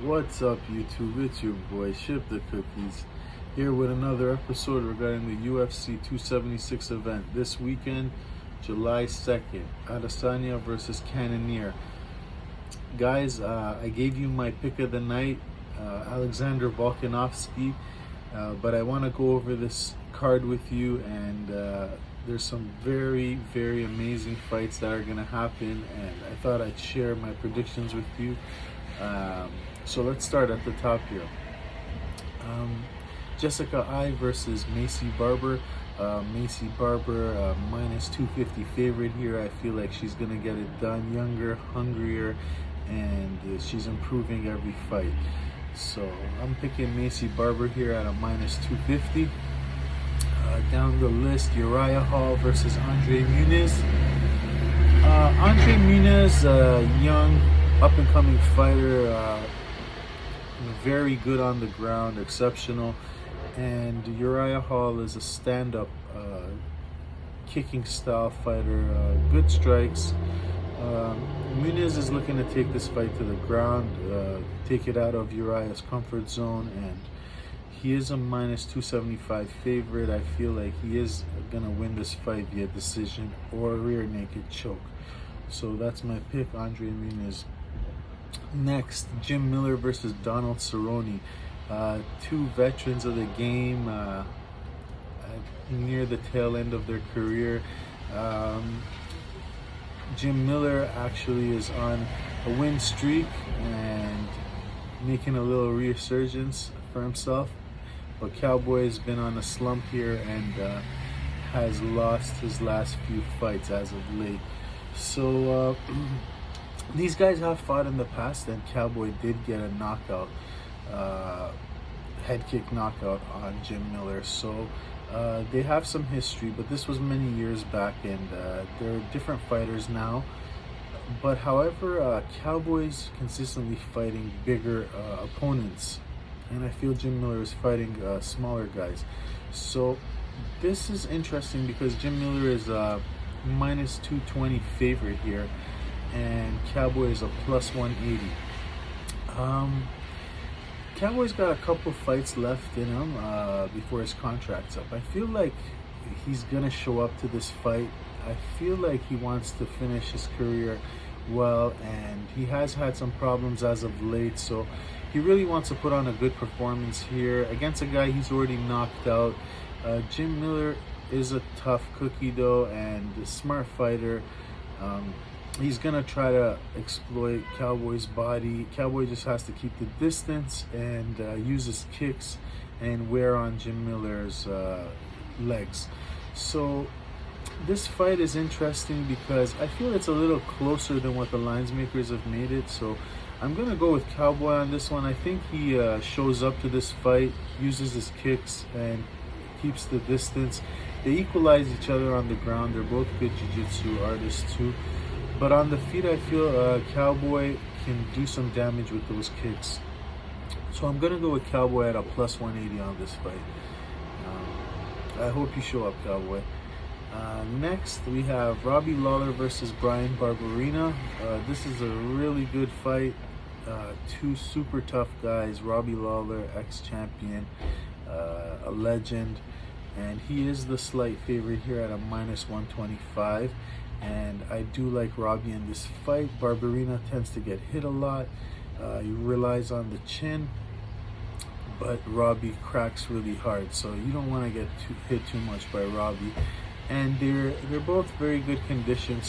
What's up, YouTube? It's your boy Ship the Cookies here with another episode regarding the UFC 276 event this weekend, July 2nd. Adesanya versus Cannonier. Guys, I gave you my pick of the night, Alexander Volkanovski, but I want to go over this card with you, and there's some very, very amazing fights that are going to happen, and I thought I'd share my predictions with you. So let's start at the top here. Jessica Eye versus Macy Barber. Macy Barber, minus 250 favorite here. I feel like she's going to get it done. Younger, hungrier, and she's improving every fight. So I'm picking Macy Barber here at a minus 250. Down the list, Uriah Hall versus Andre Muniz. Andre Muniz, young, up-and-coming fighter, very good on the ground, exceptional. And Uriah Hall is a stand-up kicking style fighter, good strikes. Muniz is looking to take this fight to the ground, take it out of Uriah's comfort zone, and he is a minus 275 favorite. I feel like he is going to win this fight via decision or rear naked choke. So that's my pick, Andre Muniz. Next, Jim Miller versus Donald Cerrone. Two veterans of the game, near the tail end of their career. Jim Miller actually is on a win streak and making a little resurgence for himself. But Cowboy has been on a slump here and has lost his last few fights as of late. So these guys have fought in the past, and Cowboy did get a knockout, head kick knockout on Jim Miller. So they have some history, but this was many years back, and they're different fighters now. But however, Cowboy's consistently fighting bigger opponents, and I feel Jim Miller is fighting smaller guys. So this is interesting because Jim Miller is a minus 220 favorite here, and Cowboy is a plus 180. Cowboy's got a couple fights left in him before his contract's up. I feel like he's gonna show up to this fight. I feel like he wants to finish his career well, and he has had some problems as of late, so he really wants to put on a good performance here against a guy he's already knocked out. Jim Miller is a tough cookie though, and a smart fighter. He's gonna try to exploit Cowboy's body. Cowboy just has to keep the distance and use his kicks and wear on Jim Miller's legs. So this fight is interesting because I feel it's a little closer than what the lines makers have made it. So I'm gonna go with Cowboy on this one. I think he shows up to this fight, uses his kicks, and keeps the distance. They equalize each other on the ground. They're both good jiu-jitsu artists too. But on the feet, I feel Cowboy can do some damage with those kicks. So I'm going to go with Cowboy at a plus 180 on this fight. I hope you show up, Cowboy. Next, we have Robbie Lawler versus Bryan Barberena. This is a really good fight. Two super tough guys. Robbie Lawler, ex-champion, a legend. And he is the slight favorite here at a minus 125. And I do like Robbie in this fight. Barberena tends to get hit a lot. He relies on the chin, but Robbie cracks really hard. So you don't want to get hit too much by Robbie. And they're both very good condition,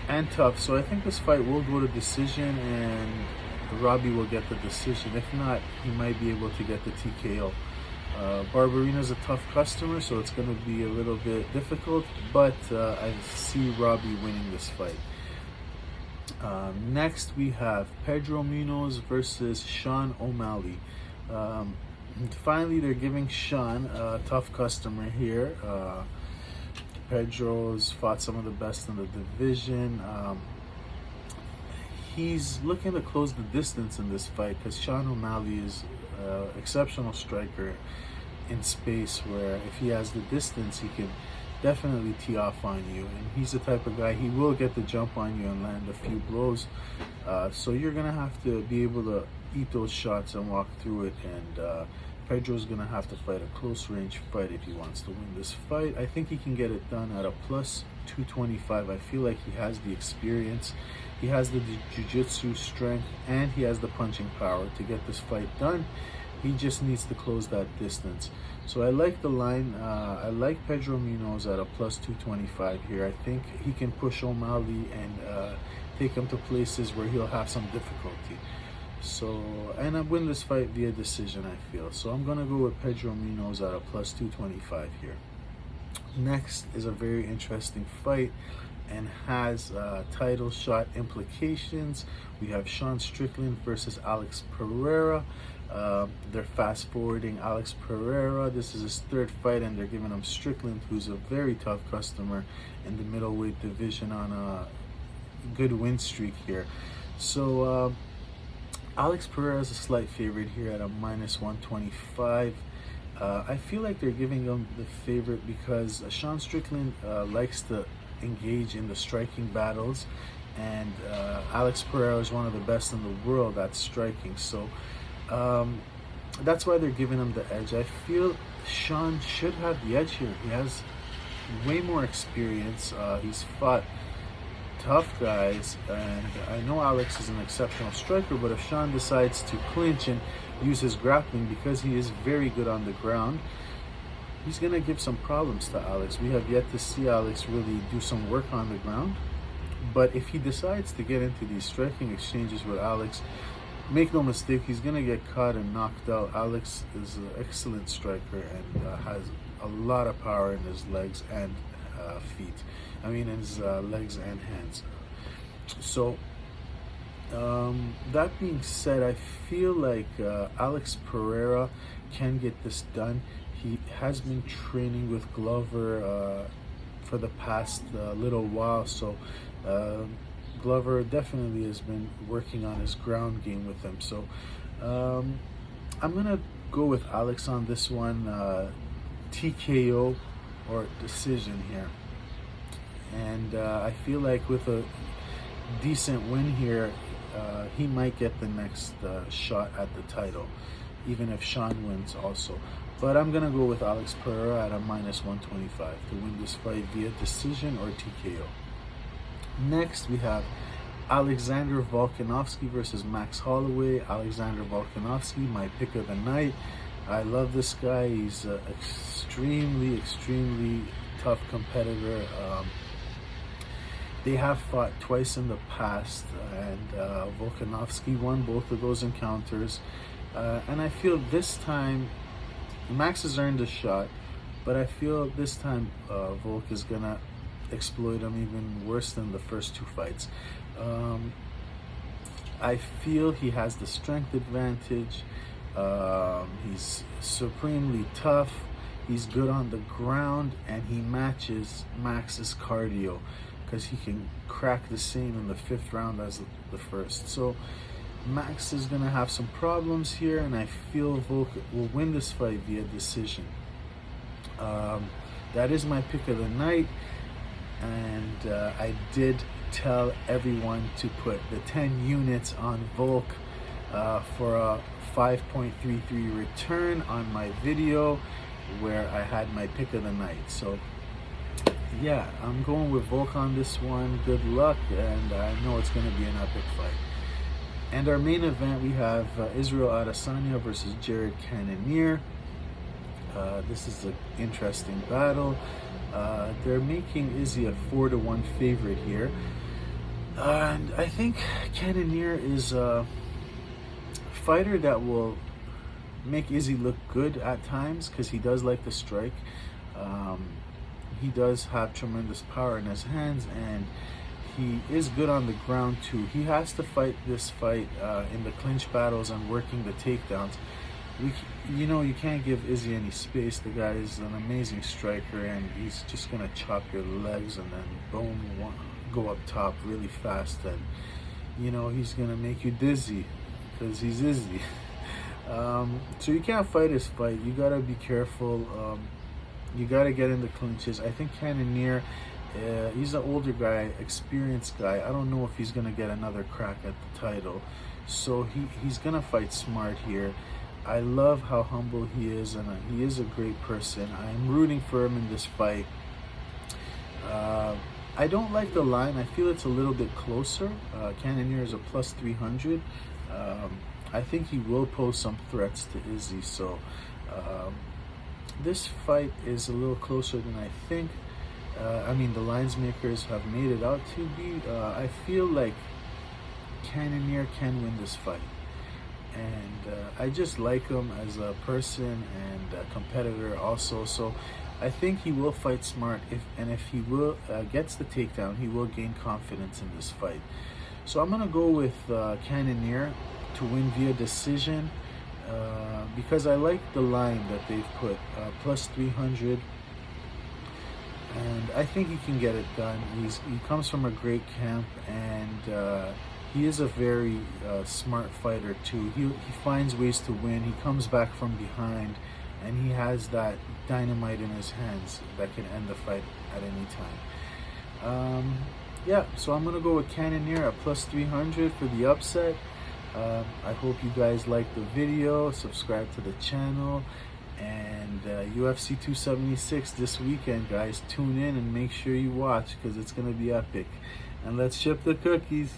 and tough. So I think this fight will go to decision, and Robbie will get the decision. If not, he might be able to get the TKO. Barberena's a tough customer, so it's going to be a little bit difficult, but I see Robbie winning this fight. Next, we have Pedro Munoz versus Sean O'Malley. Finally, they're giving Sean a tough customer here. Pedro's fought some of the best in the division. He's looking to close the distance in this fight because Sean O'Malley is an exceptional striker in space, where if he has the distance, he can definitely tee off on you. And he's the type of guy, he will get the jump on you and land a few blows. So you're going to have to be able to eat those shots and walk through it. And Pedro's going to have to fight a close range fight if he wants to win this fight. I think he can get it done at a plus 225. I feel like he has the experience, he has the jiu-jitsu strength, and he has the punching power to get this fight done. He just needs to close that distance. So I like the line. I like Pedro Munhoz at a plus 225 here. I think he can push O'Malley and take him to places where he'll have some difficulty. So, and I win this fight via decision, I feel. So I'm going to go with Pedro Munhoz at a plus 225 here. Next is a very interesting fight and has title shot implications. We have Sean Strickland versus Alex Pereira. They're fast forwarding Alex Pereira. This is his third fight, and they're giving him Strickland, who's a very tough customer in the middleweight division, on a good win streak here. So Alex Pereira is a slight favorite here at a minus 125. I feel like they're giving him the favorite because Sean Strickland likes to engage in the striking battles, and Alex Pereira is one of the best in the world at striking. So that's why they're giving him the edge. I feel Sean should have the edge here. He has way more experience. He's fought tough guys, and I know Alex is an exceptional striker, but if Sean decides to clinch and use his grappling, because he is very good on the ground, he's going to give some problems to Alex. We have yet to see Alex really do some work on the ground, but if he decides to get into these striking exchanges with Alex, make no mistake, he's going to get caught and knocked out. Alex is an excellent striker and has a lot of power in his legs and feet. I mean, in his legs and hands. So, that being said, I feel like Alex Pereira can get this done. He has been training with Glover for the past little while, so Glover definitely has been working on his ground game with him. So I'm gonna go with Alex on this one, TKO or decision here. And I feel like with a decent win here, he might get the next shot at the title, even if Sean wins also. But I'm gonna go with Alex Pereira at a minus 125 to win this fight via decision or TKO. Next, we have Alexander Volkanovski versus Max Holloway. Alexander Volkanovski, my pick of the night. I love this guy. He's an extremely tough competitor. They have fought twice in the past, and Volkanovski won both of those encounters. And I feel this time, Max has earned a shot, but I feel this time Volk is going to exploit him even worse than the first two fights. I feel he has the strength advantage. He's supremely tough. He's good on the ground, and he matches Max's cardio because he can crack the same in the fifth round as the first. So Max is going to have some problems here, and I feel Volk will win this fight via decision. That is my pick of the night, and I did tell everyone to put the 10 units on Volk for a 5.33 return on my video where I had my pick of the night. So yeah, I'm going with Volk on this one. Good luck, and I know it's going to be an epic fight. And our main event, we have Israel Adesanya versus Jared Cannonier. This is an interesting battle. They're making Izzy a 4-1 favorite here. And I think Cannonier is a fighter that will make Izzy look good at times because he does like to strike. He does have tremendous power in his hands, and he is good on the ground too. He has to fight this fight in the clinch battles and working the takedowns. You can't give Izzy any space. The guy is an amazing striker, and he's just gonna chop your legs and then boom, go up top really fast, and he's gonna make you dizzy because he's Izzy. So you can't fight his fight. You gotta be careful. You got to get in the clinches. I think Cannonier, he's an older guy, experienced guy. I don't know if he's gonna get another crack at the title, so he's gonna fight smart here. I love how humble he is, and he is a great person. I'm rooting for him in this fight. I don't like the line. I feel it's a little bit closer. Cannonier is a plus 300. I think he will pose some threats to Izzy. So this fight is a little closer than I think. I mean, the lines makers have made it out to be. I feel like Cannonier can win this fight. And I just like him as a person and a competitor also. So I think he will fight smart. If he will gets the takedown, he will gain confidence in this fight. So I'm gonna go with Cannonier to win via decision because I like the line that they've put plus 300, and I think he can get it done. He comes from a great camp, and he is a very smart fighter too. He finds ways to win. He comes back from behind, and he has that dynamite in his hands that can end the fight at any time. Yeah, so I'm gonna go with Cannonier at plus 300 for the upset. I hope you guys like the video. Subscribe to the channel, and UFC 276 this weekend, guys. Tune in and make sure you watch because it's gonna be epic. And let's ship the cookies.